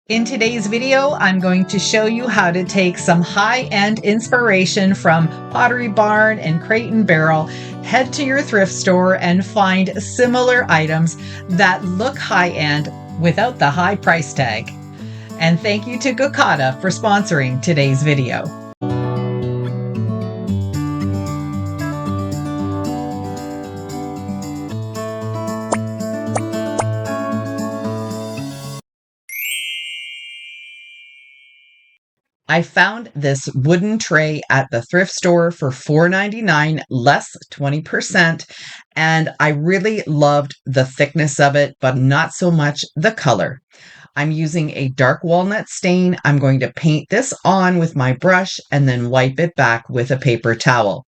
In today's video, I'm going to show you how to take some high-end inspiration from Pottery Barn and Crate and Barrel, head to your thrift store and find similar items that look high-end without the high price tag. And thank you to Gokotta for sponsoring today's video. I found this wooden tray at the thrift store for $4.99, less 20%, and I really loved the thickness of it, but not so much the color. I'm using a dark walnut stain. I'm going to paint this on with my brush and then wipe it back with a paper towel.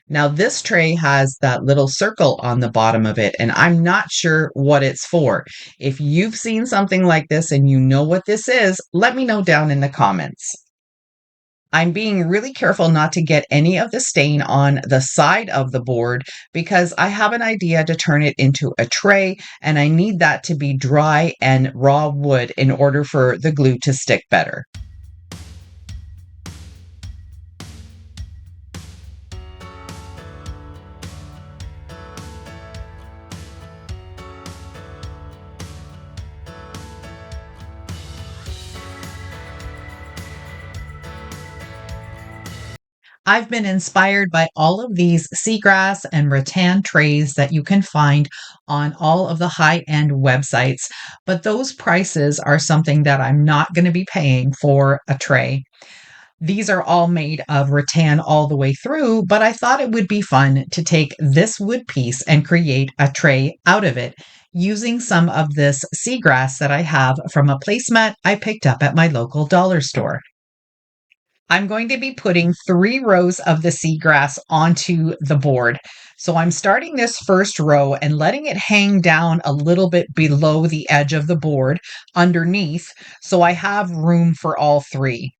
Now, this tray has that little circle on the bottom of it, and I'm not sure what it's for. If you've seen something like this and you know what this is, let me know down in the comments. I'm being really careful not to get any of the stain on the side of the board because I have an idea to turn it into a tray and I need that to be dry and raw wood in order for the glue to stick better. I've been inspired by all of these seagrass and rattan trays that you can find on all of the high-end websites, but those prices are something that I'm not going to be paying for a tray. These are all made of rattan all the way through, but I thought it would be fun to take this wood piece and create a tray out of it using some of this seagrass that I have from a placemat I picked up at my local dollar store. I'm going to be putting 3 rows of the seagrass onto the board. So I'm starting this first row and letting it hang down a little bit below the edge of the board underneath, so I have room for all 3.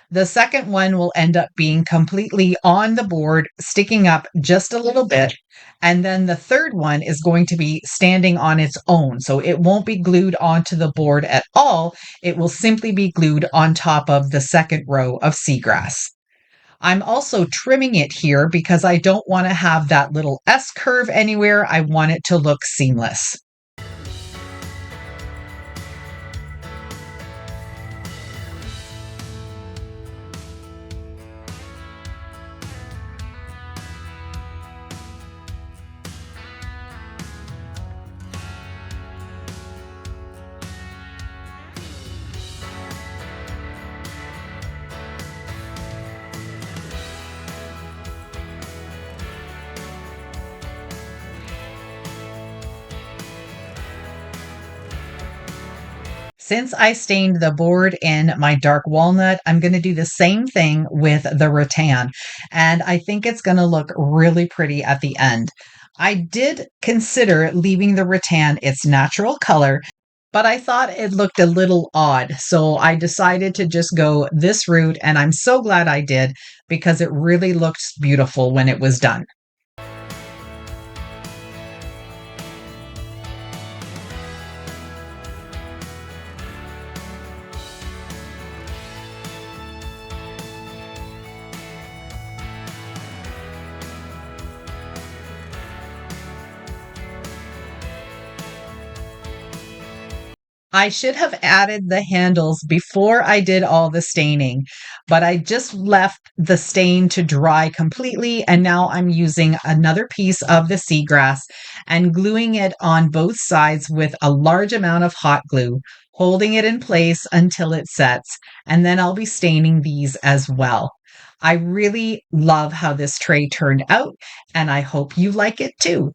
The second one will end up being completely on the board, sticking up just a little bit. And then the third one is going to be standing on its own. So it won't be glued onto the board at all. It will simply be glued on top of the second row of seagrass. I'm also trimming it here because I don't want to have that little S curve anywhere. I want it to look seamless. Since I stained the board in my dark walnut, I'm going to do the same thing with the rattan, and I think it's going to look really pretty at the end. I did consider leaving the rattan its natural color, but I thought it looked a little odd, so I decided to just go this route, and I'm so glad I did because it really looked beautiful when it was done. I should have added the handles before I did all the staining, but I just left the stain to dry completely, and now I'm using another piece of the seagrass and gluing it on both sides with a large amount of hot glue, holding it in place until it sets, and then I'll be staining these as well. I really love how this tray turned out, and I hope you like it too.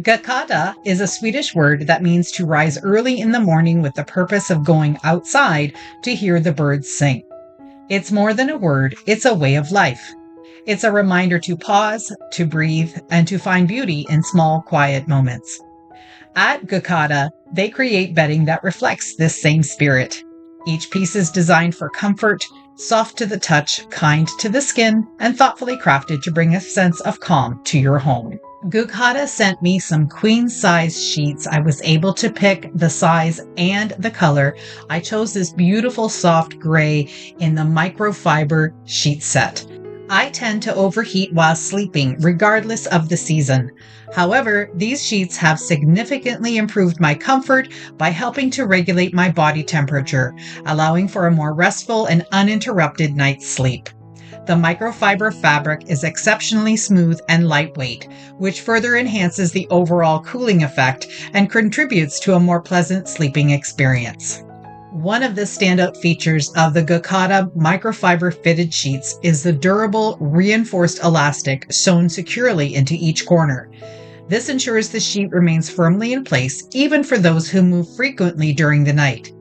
Gokotta is a Swedish word that means to rise early in the morning with the purpose of going outside to hear the birds sing. It's more than a word, it's a way of life. It's a reminder to pause, to breathe, and to find beauty in small, quiet moments. At Gokotta, they create bedding that reflects this same spirit. Each piece is designed for comfort, soft to the touch, kind to the skin, and thoughtfully crafted to bring a sense of calm to your home. Gokotta sent me some queen size sheets. I was able to pick the size and the color. I chose this beautiful soft gray in the microfiber sheet set. I tend to overheat while sleeping, regardless of the season. However, these sheets have significantly improved my comfort by helping to regulate my body temperature, allowing for a more restful and uninterrupted night's sleep. The microfiber fabric is exceptionally smooth and lightweight, which further enhances the overall cooling effect and contributes to a more pleasant sleeping experience. One of the standout features of the Gokotta microfiber fitted sheets is the durable, reinforced elastic sewn securely into each corner. This ensures the sheet remains firmly in place even for those who move frequently during the night.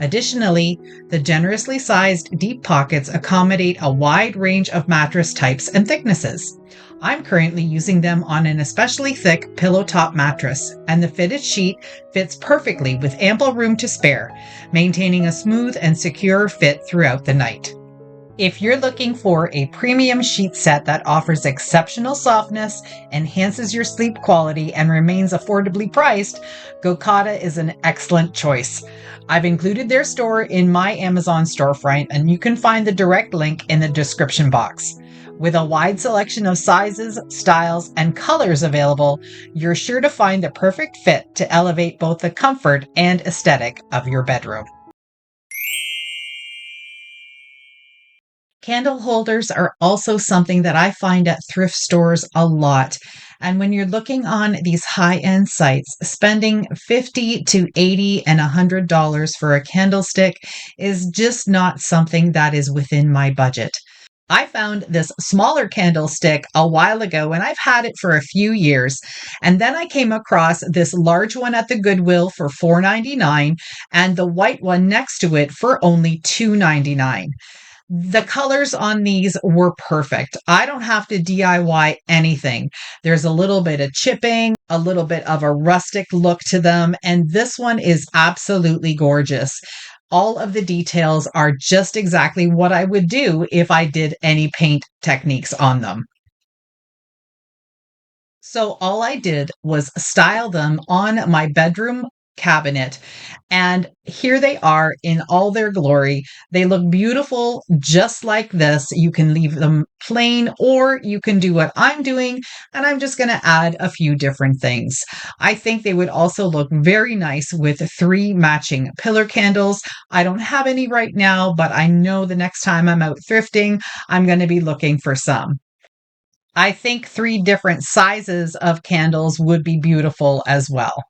Additionally, the generously sized deep pockets accommodate a wide range of mattress types and thicknesses. I'm currently using them on an especially thick pillow top mattress, and the fitted sheet fits perfectly with ample room to spare, maintaining a smooth and secure fit throughout the night. If you're looking for a premium sheet set that offers exceptional softness, enhances your sleep quality, and remains affordably priced, Gokotta is an excellent choice. I've included their store in my Amazon storefront, and you can find the direct link in the description box. With a wide selection of sizes, styles, and colors available, you're sure to find the perfect fit to elevate both the comfort and aesthetic of your bedroom. Candle holders are also something that I find at thrift stores a lot. And when you're looking on these high-end sites, spending $50 to $80 and $100 for a candlestick is just not something that is within my budget. I found this smaller candlestick a while ago and I've had it for a few years. And then I came across this large one at the Goodwill for $4.99 and the white one next to it for only $2.99. The colors on these were perfect. I don't have to DIY anything. There's a little bit of chipping, a little bit of a rustic look to them, and this one is absolutely gorgeous. All of the details are just exactly what I would do if I did any paint techniques on them. So all I did was style them on my bedroom cabinet. And here they are in all their glory. They look beautiful just like this. You can leave them plain or you can do what I'm doing. And I'm just going to add a few different things. I think they would also look very nice with 3 matching pillar candles. I don't have any right now, but I know the next time I'm out thrifting, I'm going to be looking for some. I think 3 different sizes of candles would be beautiful as well.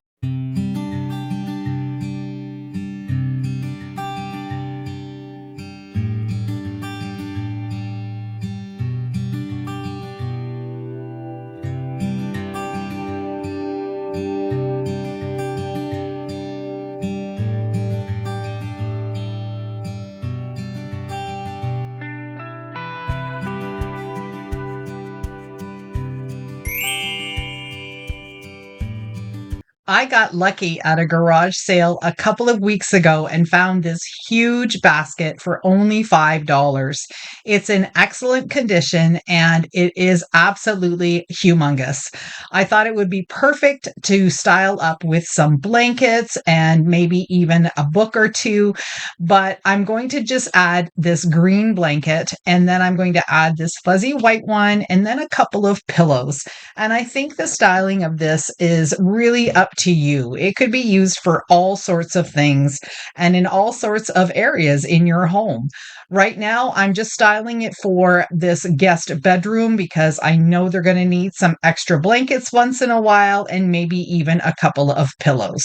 I got lucky at a garage sale a couple of weeks ago and found this huge basket for only $5. It's in excellent condition and it is absolutely humongous. I thought it would be perfect to style up with some blankets and maybe even a book or two, but I'm going to just add this green blanket and then I'm going to add this fuzzy white one and then a couple of pillows. And I think the styling of this is really up to you. It could be used for all sorts of things and in all sorts of areas in your home. Right now, I'm just styling it for this guest bedroom because I know they're going to need some extra blankets once in a while and maybe even a couple of pillows.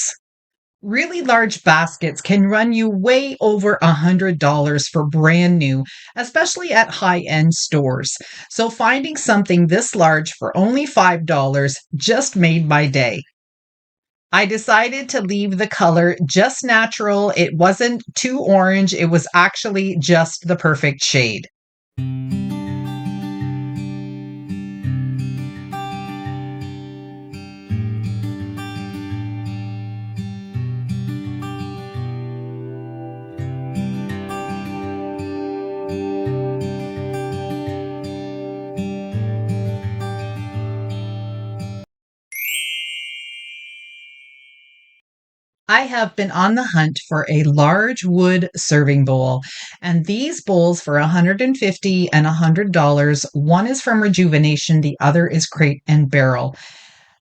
Really large baskets can run you way over $100 for brand new, especially at high-end stores. So finding something this large for only $5 just made my day. I decided to leave the color just natural. It wasn't too orange. It was actually just the perfect shade. I have been on the hunt for a large wood serving bowl, and these bowls for $150 and $100. One is from Rejuvenation, the other is Crate and Barrel.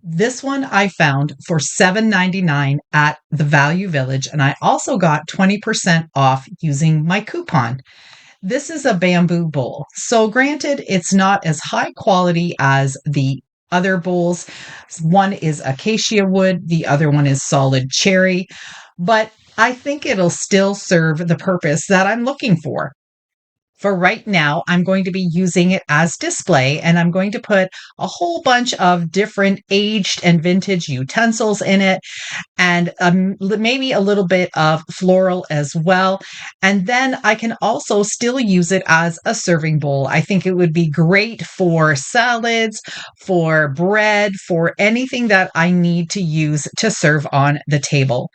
This one I found for $7.99 at the Value Village, and I also got 20% off using my coupon. This is a bamboo bowl. So, granted, it's not as high quality as the other bowls. One is acacia wood, the other one is solid cherry, but I think it'll still serve the purpose that I'm looking for. For right now, I'm going to be using it as display, and I'm going to put a whole bunch of different aged and vintage utensils in it, and maybe a little bit of floral as well. And then I can also still use it as a serving bowl. I think it would be great for salads, for bread, for anything that I need to use to serve on the table.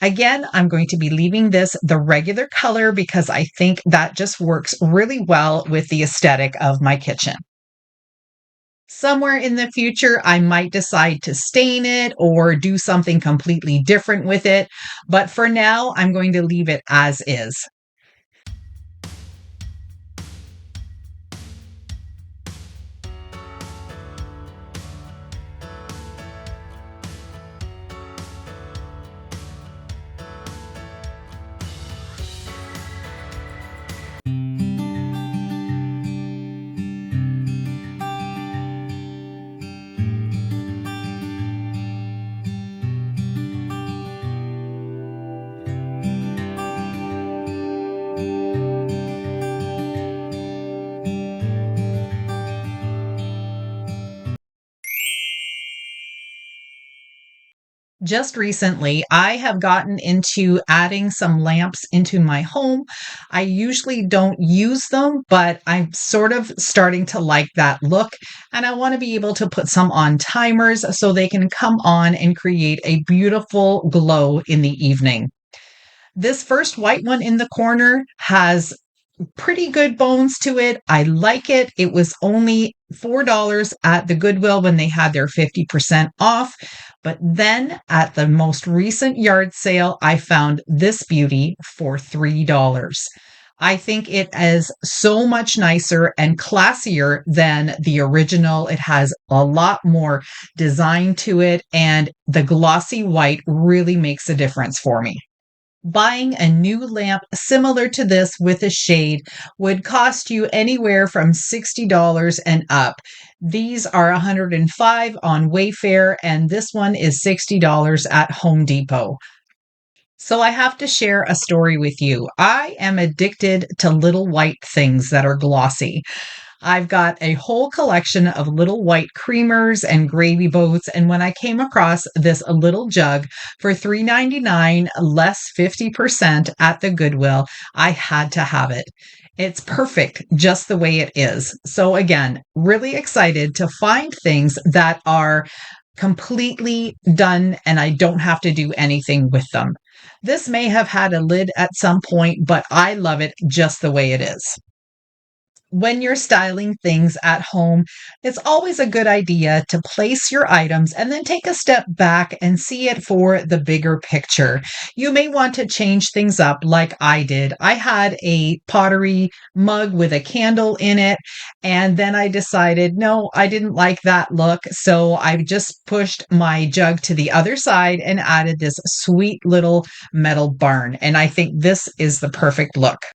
Again, I'm going to be leaving this the regular color because I think that just works really well with the aesthetic of my kitchen. Somewhere in the future, I might decide to stain it or do something completely different with it. But for now, I'm going to leave it as is. Just recently, I have gotten into adding some lamps into my home. I usually don't use them, but I'm sort of starting to like that look. And I want to be able to put some on timers so they can come on and create a beautiful glow in the evening. This first white one in the corner has pretty good bones to it. I like it. It was only $4 at the Goodwill when they had their 50% off. But then at the most recent yard sale, I found this beauty for $3. I think it is so much nicer and classier than the original. It has a lot more design to it, and the glossy white really makes a difference for me. Buying a new lamp similar to this with a shade would cost you anywhere from $60 and up. These are $105 on Wayfair, and this one is $60 at Home Depot. So I have to share a story with you. I am addicted to little white things that are glossy. I've got a whole collection of little white creamers and gravy boats. And when I came across this little jug for $3.99 less 50% at the Goodwill, I had to have it. It's perfect just the way it is. So, again, really excited to find things that are completely done and I don't have to do anything with them. This may have had a lid at some point, but I love it just the way it is. When you're styling things at home, it's always a good idea to place your items and then take a step back and see it for the bigger picture. You may want to change things up like I did. I had a pottery mug with a candle in it, and then I decided, no, I didn't like that look. So I just pushed my jug to the other side and added this sweet little metal barn. And I think this is the perfect look.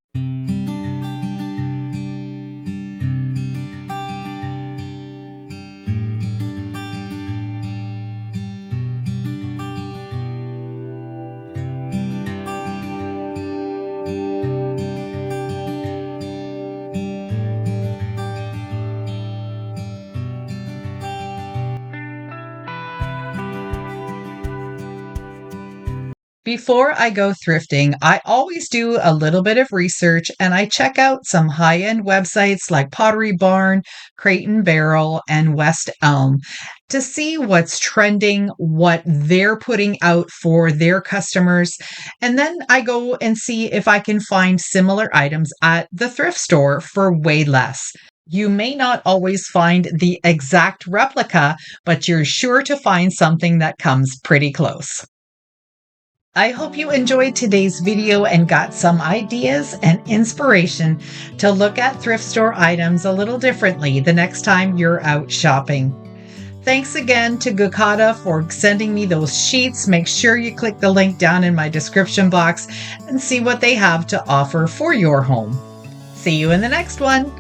Before I go thrifting, I always do a little bit of research and I check out some high end websites like Pottery Barn, Crate and Barrel, and West Elm to see what's trending, what they're putting out for their customers. And then I go and see if I can find similar items at the thrift store for way less. You may not always find the exact replica, but you're sure to find something that comes pretty close. I hope you enjoyed today's video and got some ideas and inspiration to look at thrift store items a little differently the next time you're out shopping. Thanks again to Gokotta for sending me those sheets. Make sure you click the link down in my description box and see what they have to offer for your home. See you in the next one.